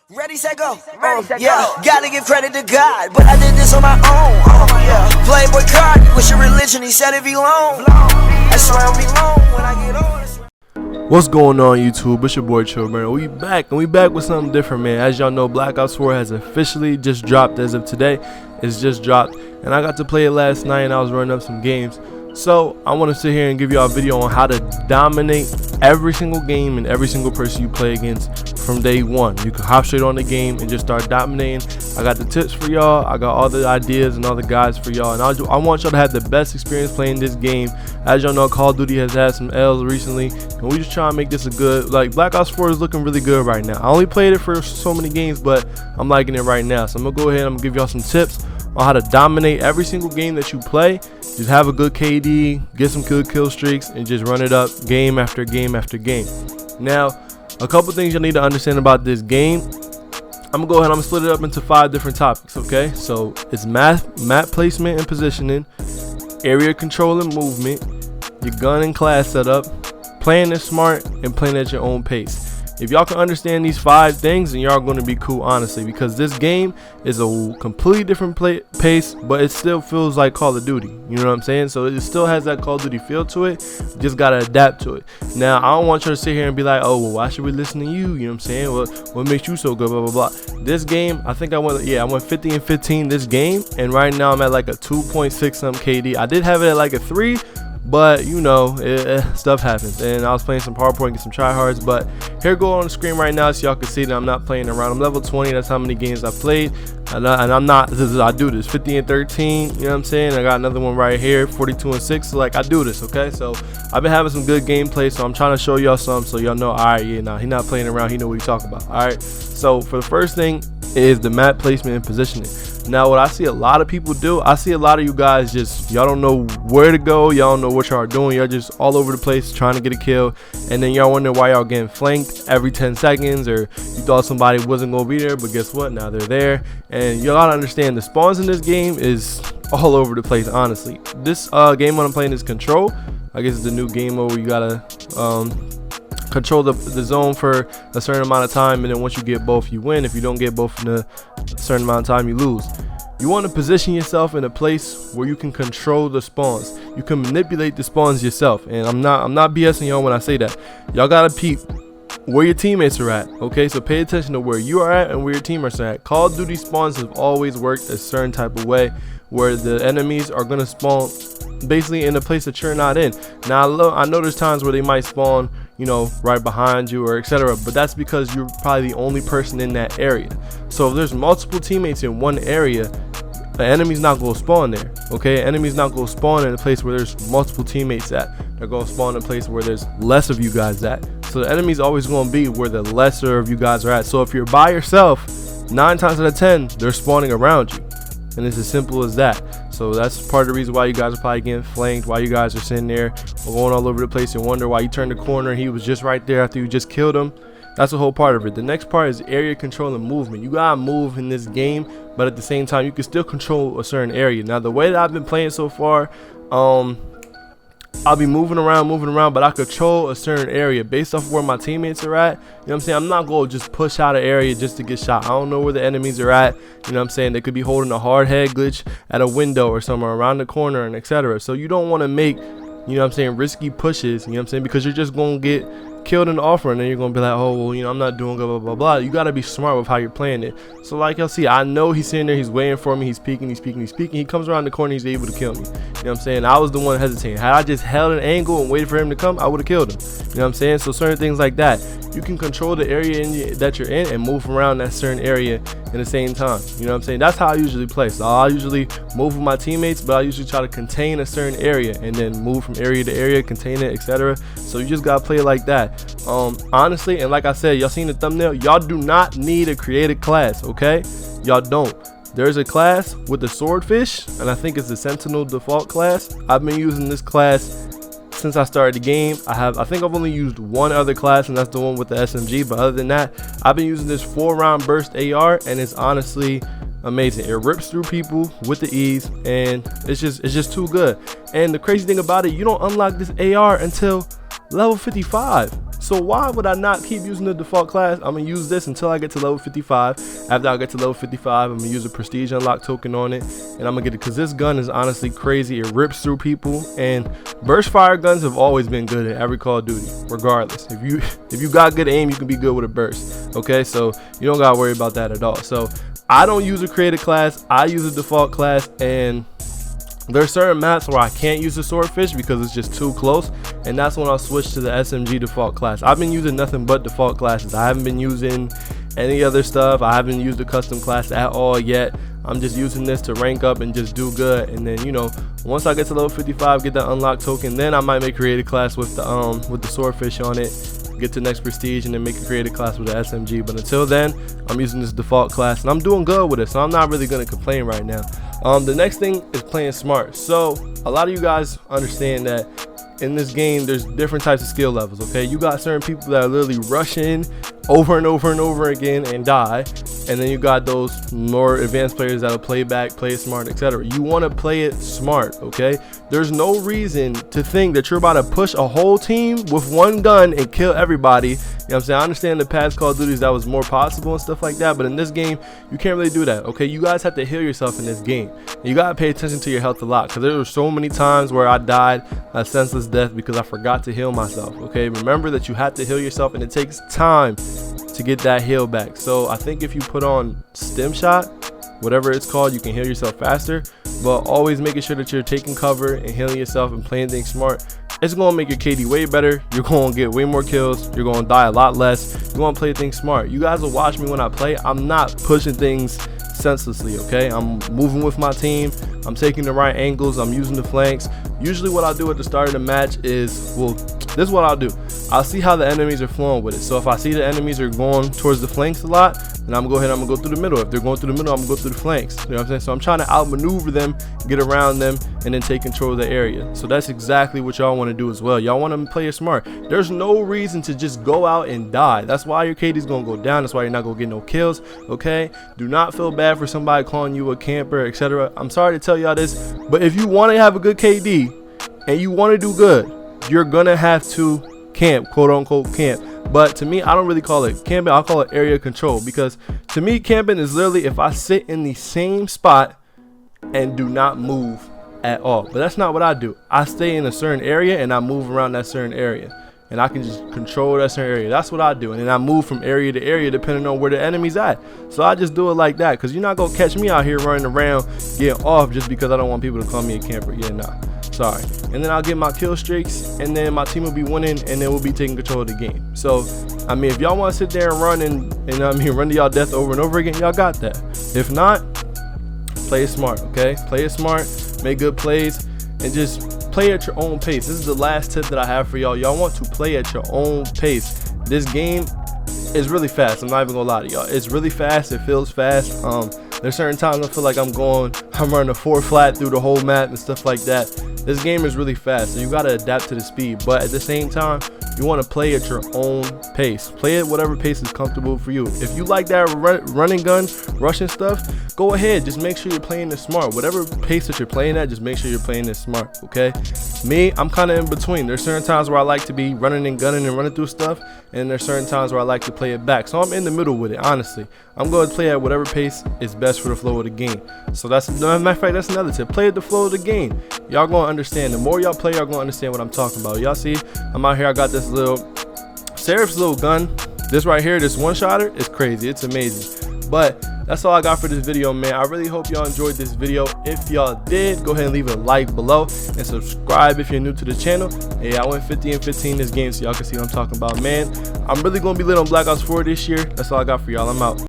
Ready, set, go. Yeah, gotta give credit to God, but I did this on my own. Yeah, Playboy card, what's your religion? He said it be long. I swear I'll be long when I get older. What's going on, YouTube? It's your boy TrillMerd. We back with something different, man. As y'all know, Blackout 4 has officially just dropped as of today. It's just dropped, and I got to play it last night, and I was running up some games. So I want to sit here and give y'all a video on how to dominate every single game and every single person you play against from day one. You can hop straight on the game and just start dominating. I got the tips for y'all. I got all the ideas and all the guides for y'all, and I want y'all to have the best experience playing this game. As y'all know, Call of Duty has had some L's recently, and we just try to make this a good, like, Black Ops 4 is looking really good right now. I only played it for so many games, but I'm liking it right now. So I'm gonna go ahead and I'm gonna give y'all some tips on how to dominate every single game that you play. Just have a good KD, get some good kill streaks, and just run it up game after game after game. Now, a couple things you need to understand about this game. I'm gonna go ahead and I'm gonna split it up into 5 different topics, okay? So it's map placement and positioning, area control and movement, your gun and class setup, playing it smart, and playing at your own pace. If y'all can understand these 5 things, then y'all going to be cool, honestly, because this game is a completely different pace, but it still feels like Call of Duty. You know what I'm saying? So it still has that Call of Duty feel to it. You just got to adapt to it. Now, I don't want you to sit here and be like, oh, well, why should we listen to you? You know what I'm saying? What makes you so good? Blah, blah, blah. This game, I think I went 50 and 15 this game, and right now I'm at like a 2.6 some KD. I did have it at like a 3. But you know, stuff happens, and I was playing some hardcore and get some tryhards. But here, go on the screen right now so y'all can see that I'm not playing around. I'm level 20. That's how many games I played, and I'm not. I do this 50 and 13. You know what I'm saying? I got another one right here, 42 and 6. So like I do this, okay? So I've been having some good gameplay, so I'm trying to show y'all some, so y'all know. All right, yeah, nah, he not playing around. He know what he talking about. All right. So for the first thing is the map placement and positioning. Now, what I see a lot of people do, I see a lot of you guys just, y'all don't know where to go, y'all don't know what y'all are doing, y'all just all over the place trying to get a kill, and then y'all wonder why y'all getting flanked every 10 seconds, or you thought somebody wasn't going to be there, but guess what, now they're there. And you gotta understand, the spawns in this game is all over the place, honestly. This game I'm playing is Control. I guess it's the new game mode where you gotta control the zone for a certain amount of time, and then once you get both, you win. If you don't get both in a certain amount of time, you lose. You want to position yourself in a place where you can control the spawns. You can manipulate the spawns yourself, and I'm not BSing y'all when I say that. Y'all gotta peep where your teammates are at, okay? So pay attention to where you are at and where your teammates are at. Call of Duty spawns have always worked a certain type of way, where the enemies are gonna spawn basically in a place that you're not in. Now I know there's times where they might spawn, you know, right behind you or etc., but that's because you're probably the only person in that area. So if there's multiple teammates in one area, the enemy's not going to spawn there, okay? Enemy's not going to spawn in a place where there's multiple teammates at. They're going to spawn in a place where there's less of you guys at. So the enemy's always going to be where the lesser of you guys are at. So if you're by yourself, 9 times out of 10 they're spawning around you, and it's as simple as that. So that's part of the reason why you guys are probably getting flanked, why you guys are sitting there going all over the place and wonder why you turned the corner and he was just right there after you just killed him. That's the whole part of it. The next part is area control and movement. You gotta move in this game, but at the same time you can still control a certain area. Now the way that I've been playing so far, I'll be moving around, but I control a certain area based off where my teammates are at. You know what I'm saying? I'm not going to just push out an area just to get shot. I don't know where the enemies are at. You know what I'm saying? They could be holding a hard head glitch at a window or somewhere around the corner and etc. So you don't want to make, you know what I'm saying, risky pushes, you know what I'm saying, because you're just going to get killed in the offer, and then you're gonna be like, oh well, you know, I'm not doing blah blah blah blah. You gotta be smart with how you're playing it. So like y'all see, I know he's sitting there, he's waiting for me, he's peeking. He comes around the corner, he's able to kill me. You know what I'm saying? I was the one hesitating. Had I just held an angle and waited for him to come, I would have killed him. You know what I'm saying? So certain things like that, you can control the area that you're in and move around that certain area in the same time. You know what I'm saying? That's how I usually play. So I usually move with my teammates, but I usually try to contain a certain area and then move from area to area, contain it, etc. So you just gotta play it like that. Honestly, and like I said, y'all seen the thumbnail, y'all do not need a created class, okay? Y'all don't. There's a class with the swordfish, and I think it's the sentinel default class. I've been using this class since I started the game. I think I've only used one other class, and that's the one with the SMG, but other than that, I've been using this 4-round burst AR, and it's honestly amazing. It rips through people with the ease, and it's just too good. And the crazy thing about it, you don't unlock this AR until level 55. So why would I not keep using the default class? I'm gonna use this until I get to level 55. After I get to level 55, I'm gonna use a prestige unlock token on it, and I'm gonna get it because this gun is honestly crazy. It rips through people, and burst fire guns have always been good in every Call of Duty, regardless. If you got good aim, you can be good with a burst. Okay, so you don't gotta worry about that at all. So I don't use a created class. I use a default class, and there's certain maps where I can't use the swordfish because it's just too close, and that's when I'll switch to the SMG default class. I've been using nothing but default classes. I haven't been using any other stuff. I haven't used a custom class at all yet. I'm just using this to rank up and just do good, and then, you know, once I get to level 55, get that unlock token, then I might make a created class with the swordfish on it, get to next prestige, and then make a created class with the SMG. But until then, I'm using this default class, and I'm doing good with it, so I'm not really going to complain right now. The next thing is playing smart. So a lot of you guys understand that in this game there's different types of skill levels. Okay, you got certain people that are literally rushing over and over and over again and die, and then you got those more advanced players that'll play back, play it smart, etc. You want to play it smart. Okay, there's no reason to think that you're about to push a whole team with one gun and kill everybody. You know what I'm saying? I understand the past Call of Duties that was more possible and stuff like that, but in this game you can't really do that. Okay, you guys have to heal yourself in this game. You gotta pay attention to your health a lot, because there were so many times where I died a senseless death because I forgot to heal myself. Okay, remember that you have to heal yourself, and it takes time to get that heal back. So I think if you put on stim shot, whatever it's called, you can heal yourself faster, but always making sure that you're taking cover and healing yourself and playing things smart. It's going to make your KD way better. You're going to get way more kills. You're going to die a lot less. You want to play things smart. You guys will watch me when I play. I'm not pushing things senselessly. Okay, I'm moving with my team. I'm taking the right angles. I'm using the flanks. Usually what I'll do at the start of the match is, well, this is what I'll do. I'll see how the enemies are flowing with it. So if I see the enemies are going towards the flanks a lot, then I'm gonna go ahead and I'm gonna go through the middle. If they're going through the middle, I'm gonna go through the flanks. You know what I'm saying? So I'm trying to outmaneuver them, get around them, and then take control of the area. So that's exactly what y'all want to do as well. Y'all want to play it smart. There's no reason to just go out and die. That's why your KD is gonna go down. That's why you're not gonna get no kills. Okay? Do not feel bad for somebody calling you a camper, etc. I'm sorry to tell y'all this, but if you want to have a good KD and you want to do good, you're gonna have to camp, quote unquote camp. But to me, I don't really call it camping. I'll call it area control, because to me, camping is literally if I sit in the same spot and do not move at all. But that's not what I do. I stay in a certain area and I move around that certain area, and I can just control that certain area. That's what I do. And then I move from area to area depending on where the enemy's at. So I just do it like that, because you're not gonna catch me out here running around getting off just because I don't want people to call me a camper. Yeah, nah, sorry. And then I'll get my kill streaks, and then my team will be winning, and then we'll be taking control of the game. So I mean, if y'all want to sit there and run and I mean run to y'all death over and over again, y'all got that. If not, play it smart. Okay, play it smart, make good plays, and just play at your own pace. This is the last tip that I have for y'all. Y'all want to play at your own pace. This game is really fast. I'm not even gonna lie to y'all. It's really fast. It feels fast. There's certain times I feel like I'm running a 4 flat through the whole map and stuff like that. This game is really fast, so you gotta adapt to the speed. But at the same time, you want to play at your own pace. Play at whatever pace is comfortable for you. If you like that running gun, rushing stuff, go ahead. Just make sure you're playing this smart. Whatever pace that you're playing at, just make sure you're playing this smart. Okay? Me, I'm kind of in between. There's certain times where I like to be running and gunning and running through stuff, and there's certain times where I like to play it back. So I'm in the middle with it. Honestly, I'm going to play at whatever pace is best for the flow of the game. So that's, as a matter of fact, that's another tip. Play at the flow of the game. Y'all gonna understand. The more y'all play, y'all gonna understand what I'm talking about. Y'all see, I'm out here. I got this little Seraph's little gun. This right here, this one-shotter, is crazy. It's amazing. But that's all I got for this video, man. I really hope y'all enjoyed this video. If y'all did, go ahead and leave a like below and subscribe if you're new to the channel. Hey, I went 50 and 15 this game, so y'all can see what I'm talking about, man. I'm really gonna be lit on Black Ops 4 this year. That's all I got for y'all. I'm out.